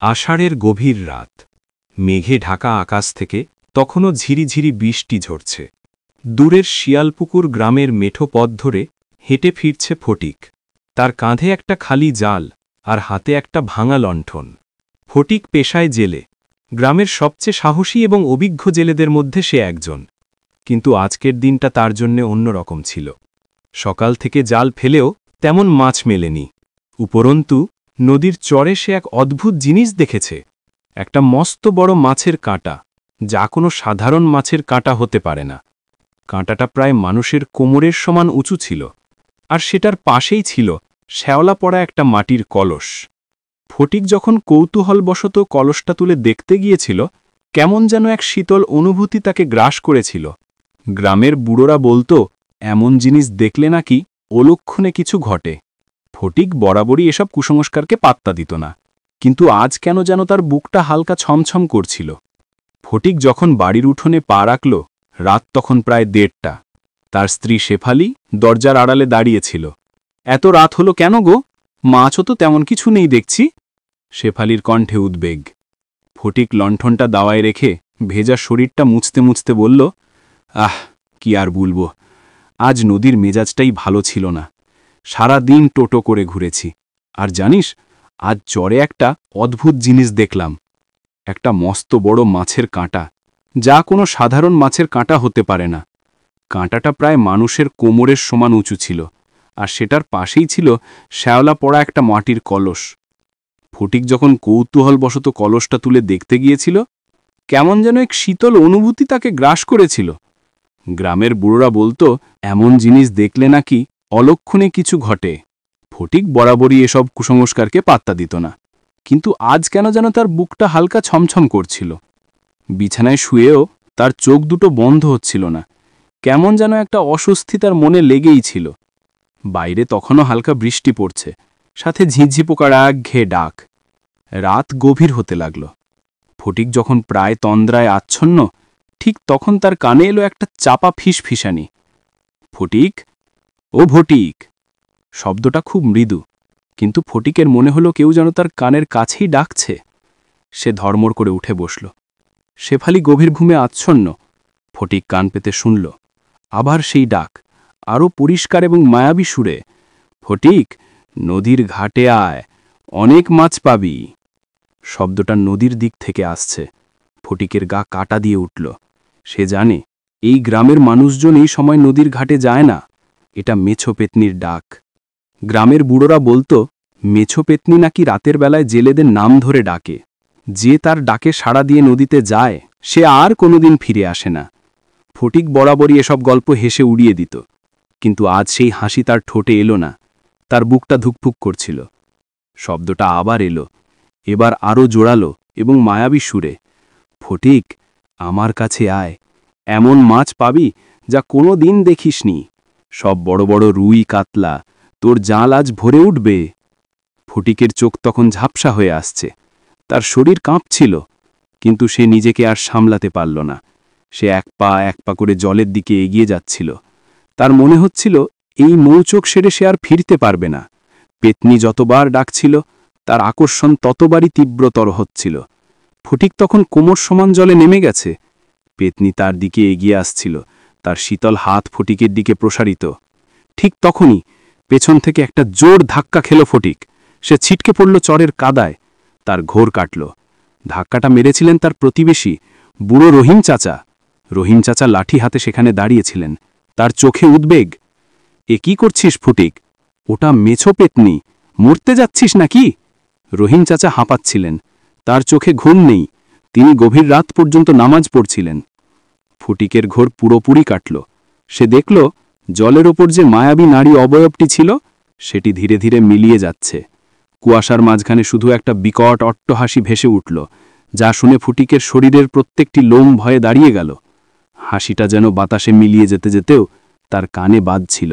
আষাঢ়ের গভীর রাত, মেঘে ঢাকা আকাশ থেকে তখনও ঝিরিঝিরি বৃষ্টি ঝরছে। দূরের শিয়ালপুকুর গ্রামের মেঠো পথ ধরে হেঁটে ফিরছে ফটিক। তার কাঁধে একটা খালি জাল আর হাতে একটা ভাঙা লণ্ঠন। ফটিক পেশায় জেলে, গ্রামের সবচেয়ে সাহসী এবং অভিজ্ঞ জেলেদের মধ্যে সে একজন। কিন্তু আজকের দিনটা তার জন্যে অন্যরকম ছিল। সকাল থেকে জাল ফেলেও তেমন মাছ মেলেনি। উপরন্তু নদীর চরে সে এক অদ্ভুত জিনিস দেখেছে, একটা মস্ত বড় মাছের কাঁটা, যা কোনো সাধারণ মাছের কাঁটা হতে পারে না। কাঁটাটা প্রায় মানুষের কোমরের সমান উঁচু ছিল, আর সেটার পাশেই ছিল শ্যাওলা পড়া একটা মাটির কলস। ফটিক যখন কৌতূহলবশত কলসটা তুলে দেখতে গিয়েছিল, কেমন যেন এক শীতল অনুভূতি তাকে গ্রাস করেছিল। গ্রামের বুড়োরা বলতো, এমন জিনিস দেখলে নাকি অলক্ষণে কিছু ঘটে। ফটিক বরাবরই এসব কুসংস্কারকে পাত্তা দিত না, কিন্তু আজ কেন যেন তার বুকটা হালকা ছমছম করছিল। ফটিক যখন বাড়ির উঠোনে পা রাখল, রাত তখন প্রায় 1:30। তার স্ত্রী শেফালি দরজার আড়ালে দাঁড়িয়েছিল। এত রাত হলো কেন গো? মাছও তো তেমন কিছু নেই দেখছি। শেফালির কণ্ঠে উদ্বেগ। ফটিক লণ্ঠনটা দাওয়ায় রেখে ভেজা শরীরটা মুছতে মুছতে বলল, আহ, কি আর বলবো, আজ নদীর মেজাজটাই ভালো ছিল না। সারা দিন টোটো করে ঘুরেছি, আর জানিস, আজ চরে একটা অদ্ভুত জিনিস দেখলাম। একটা মস্ত বড় মাছের কাঁটা, যা কোনো সাধারণ মাছের কাঁটা হতে পারে না। কাঁটাটা প্রায় মানুষের কোমরের সমান উঁচু ছিল, আর সেটার পাশেই ছিল শ্যাওলা পড়া একটা মাটির কলস। ফটিক যখন কৌতূহলবশত কলসটা তুলে দেখতে গিয়েছিল, কেমন যেন এক শীতল অনুভূতি তাকে গ্রাস করেছিল। গ্রামের বুড়োরা বলতো, এমন জিনিস দেখলে নাকি অলক্ষণে কিছু ঘটে। ফটিক বরাবরই এসব কুসংস্কারকে পাত্তা দিত না, কিন্তু আজ কেন যেন তার বুকটা হালকা ছমছম করছিল। বিছানায় শুয়েও তার চোখ দুটো বন্ধ হচ্ছিল না, কেমন যেন একটা অস্বস্তি তার মনে লেগেই ছিল। বাইরে তখনও হালকা বৃষ্টি পড়ছে, সাথে ঝিঁঝি পোকার একঘেয়ে ডাক। রাত গভীর হতে লাগল। ফটিক যখন প্রায় তন্দ্রায় আচ্ছন্ন, ঠিক তখন তার কানে এলো একটা চাপা ফিসফিসানি। ফটিক, ও ফটিক। শব্দটা খুব মৃদু, কিন্তু ফটিকের মনে হলো কেউ যেন তার কানের কাছেই ডাকছে। সে ধর্মর করে উঠে বসল। শেফালি গভীর ঘুমে আচ্ছন্ন। ফটিক কান পেতে শুনল, আবার সেই ডাক, আরও পরিষ্কার এবং মায়াবী সুরে। ফটিক, নদীর ঘাটে আয়, অনেক মাছ পাবি। শব্দটা নদীর দিক থেকে আসছে। ফটিকের গা কাটা দিয়ে উঠল। সে জানে, এই গ্রামের মানুষজন এই সময় নদীর ঘাটে যায় না। এটা মেছো পেতনির ডাক। গ্রামের বুড়োরা বলতো, মেছো পেতনি নাকি রাতের বেলায় জেলেদের নাম ধরে ডাকে। যে তার ডাকে সাড়া দিয়ে নদীতে যায়, সে আর কোনোদিন ফিরে আসে না। ফটিক বরাবরই এসব গল্প হেসে উড়িয়ে দিত, কিন্তু আজ সেই হাসি তার ঠোঁটে এলো না। তার বুকটা ধুকফুক করছিল। শব্দটা আবার এলো, এবার আরও জোরালো এবং মায়াবী সুরে। ফটিক, আমার কাছে আয়, এমন মাছ পাবি যা কোনো দিন দেখিসনি। সব বড় বড় রুই কাতলা, তোর জাল আজ ভরে উঠবে। ফটিকের চোখ তখন ঝাপসা হয়ে আসছে। তার শরীর কাঁপছিল, কিন্তু সে নিজেকে আর সামলাতে পারল না। সে এক পা করে জলের দিকে এগিয়ে যাচ্ছিল। তার মনে হচ্ছিল, এই মৌচোখ সেরে সে আর ফিরতে পারবে না। পেতনি যতবার ডাকছিল, তার আকর্ষণ ততবারই তীব্রতর হচ্ছিল। ফটিক তখন কোমর সমান জলে নেমে গেছে। পেতনি তার দিকে এগিয়ে আসছিল, তার শীতল হাত ফটিকের দিকে প্রসারিত। ঠিক তখনই পেছন থেকে একটা জোর ধাক্কা খেল ফটিক। সে ছিটকে পড়ল চরের কাদায়। তার ঘোর কাটল। ধাক্কাটা মেরেছিলেন তার প্রতিবেশী, বুড়ো রহিম চাচা। রহিম চাচা লাঠি হাতে সেখানে দাঁড়িয়েছিলেন, তার চোখে উদ্বেগ। এ কি করছিস ফটিক? ওটা মেছো পেতনি, মরতে যাচ্ছিস নাকি? রহিম চাচা হাঁপাচ্ছিলেন, তার চোখে ঘুম নেই। তিনি গভীর রাত পর্যন্ত নামাজ পড়ছিলেন। ফটিকের ঘোর পুরোপুরি কাটল। সে দেখল, জলের ওপর যে মায়াবী নারী অবয়বটি ছিল, সেটি ধীরে ধীরে মিলিয়ে যাচ্ছে। কুয়াশার মাঝখানে শুধু একটা বিকট অট্টহাসি ভেসে উঠল, যা শুনে ফটিকের শরীরের প্রত্যেকটি লোম ভয়ে দাঁড়িয়ে গেল। হাসিটা যেন বাতাসে মিলিয়ে যেতে যেতেও তার কানে বাজছিল।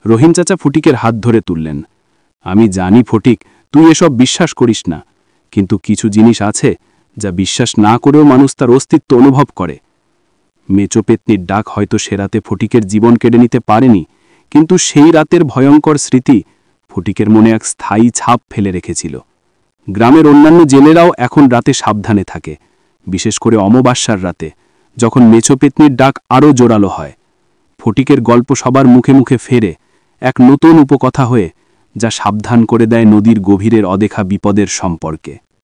রহিম চাচা ফটিকের হাত ধরে তুললেন। আমি জানি ফটিক, তুই এসব বিশ্বাস করিস না, কিন্তু কিছু জিনিস আছে যা বিশ্বাস না করেও মানুষ তার অস্তিত্ব অনুভব করে। মেচো পেতনির ডাক হয়তো সে রাতে ফটিকের জীবন কেড়ে নিতে পারেনি, কিন্তু সেই রাতের ভয়ঙ্কর স্মৃতি ফটিকের মনে এক স্থায়ী ছাপ ফেলে রেখেছিল। গ্রামের অন্যান্য জেলেরাও এখন রাতে সাবধানে থাকে, বিশেষ করে অমাবস্যার রাতে, যখন মেছোপেতনির ডাক আরও জোরালো হয়। ফটিকের গল্প সবার মুখে মুখে ফেরে, এক নতুন উপকথা হয়ে, যা সাবধান করে দেয় নদীর গভীরের অদেখা বিপদের সম্পর্কে।